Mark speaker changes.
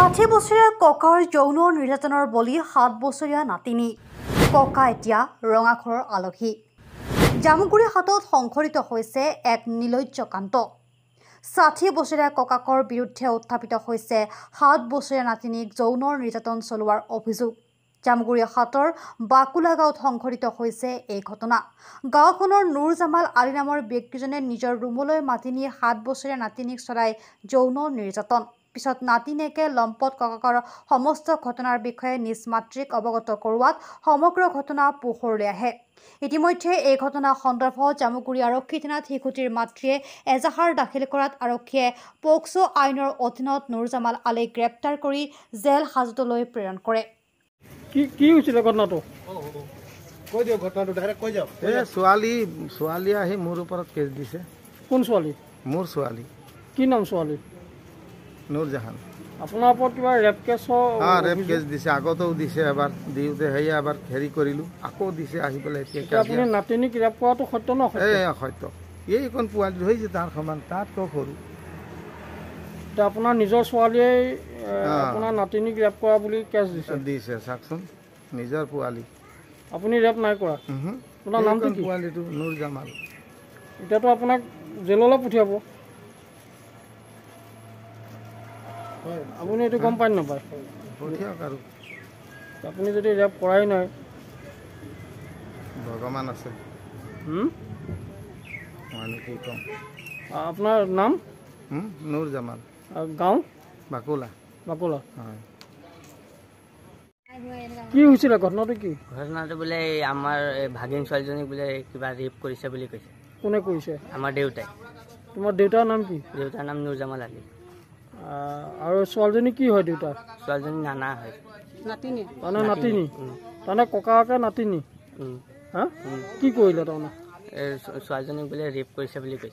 Speaker 1: 60 বছৰীয়া ককাৰ যৌন নিৰ্যাতনৰ বলি 7 বছৰীয়া নাতিনী ককা এতিয়া ৰঙাঘৰৰ আলহী জামুগুৰি হাতত সংঘটিত হৈছে এক নিলজ্জ কাণ্ড 60 বছৰীয়া ককাকৰ বিৰুদ্ধে উত্থাপিত হৈছে 7 বছৰীয়া নাতিনীক যৌন নিৰ্যাতন চলোৱাৰ অভিযোগ জামুগুৰি হাতৰ বাকুলা গাঁৱত সংঘটিত হৈছে এই ঘটনা গাঁওখনৰ নুৰ জামাল আলী নামৰ ব্যক্তিজনে নিজৰ ৰুমলৈ মাতিনি 7 বছৰীয়া নাতিনীক চলাই যৌন নিৰ্যাতন পিছত নাতিনীকে লম্পট ককাকৰ সমস্ত ঘটনাৰ বিষয়ে নিজ মাতৃক অৱগত কৰোৱাত সমগ্ৰ ঘটনা পোহৰলৈ আহে ইতিমধ্যে এই ঘটনা সন্দৰ্ভত জামুগুৰি আৰক্ষী থানাত শিশুটিৰ মাতৃয়ে এজাহাৰ দাখিল কৰাত আৰক্ষীয়ে পক্সো আইনৰ অধীনত নুৰ জামাল আলীক গ্ৰেপ্তাৰ কৰি জেল হাজতলৈ প্ৰেৰণ কৰে
Speaker 2: কি হৈছিল ঘটনাটো
Speaker 3: কৈ দিও ঘটনাটো ডাইৰেক্ট কৈ যাও ছোৱালী আহি মোৰ ওপৰত কেছ দিছে
Speaker 2: কোন ছোৱালী
Speaker 3: মোৰ ছোৱালী
Speaker 2: কি নাম ছোৱালী
Speaker 3: নুৰ জাহান
Speaker 2: আপোনাৰ ওপৰত কিবা ৰেপ
Speaker 3: কেছ দিছে আগতেও দিছে এবাৰ দিওঁতে সেয়া এবাৰ হেৰি কৰিলোঁ আকৌ দিছে আহি পেলাই এতিয়া
Speaker 2: আপুনি নাতিনীক ৰেপ কৰাটো সত্য ন
Speaker 3: সত্য এইকণ পোৱালি হৈছে তাৰ সমান তাতকৈ সৰু
Speaker 2: এতিয়া আপোনাৰ নিজৰ ছোৱালীয়ে আপোনাৰ নাতিনীক ৰেপ কৰা বুলি কেছ
Speaker 3: দিছে চাওকচোন নিজৰ পোৱালি
Speaker 2: আপুনি ৰেপ নাই কৰা আপোনাৰ নামটো কি
Speaker 3: পোৱালিটো নুৰ জামাল
Speaker 2: এতিয়াতো আপোনাক জেললৈ পঠিয়াব আপুনি এইটো গম পাই নাপায়
Speaker 3: পঠিয়াওক আৰু
Speaker 2: আপুনি যদি ৰেপ কৰাই নাই
Speaker 3: ভগৱান আছে মানে কি ক'ম
Speaker 2: আপোনাৰ নাম
Speaker 3: নুৰ জামাল
Speaker 2: গাঁও
Speaker 3: বাকুলা
Speaker 2: হয় কি হৈছিলে ঘটনাটো কি
Speaker 4: ঘটনাটো বোলে আমাৰ ভাগিন ছোৱালীজনীক বোলে কিবা ৰেপ কৰিছে বুলি কৈছে
Speaker 2: কোনে কৰিছে
Speaker 4: আমাৰ দেউতাই
Speaker 2: তোমাৰ দেউতাৰ নাম কি
Speaker 4: দেউতাৰ নাম নুৰ জামাল আলী
Speaker 2: আৰু ছোৱালীজনী কি হয় দেউতা
Speaker 4: ছোৱালীজনী নানা হয়
Speaker 2: নাতিনী তাৰমানে ককাকে নাতিনী হা কি কৰিলে তাৰমানে
Speaker 4: ছোৱালীজনীক বোলে ৰেপ কৰিছে বুলি কৈছে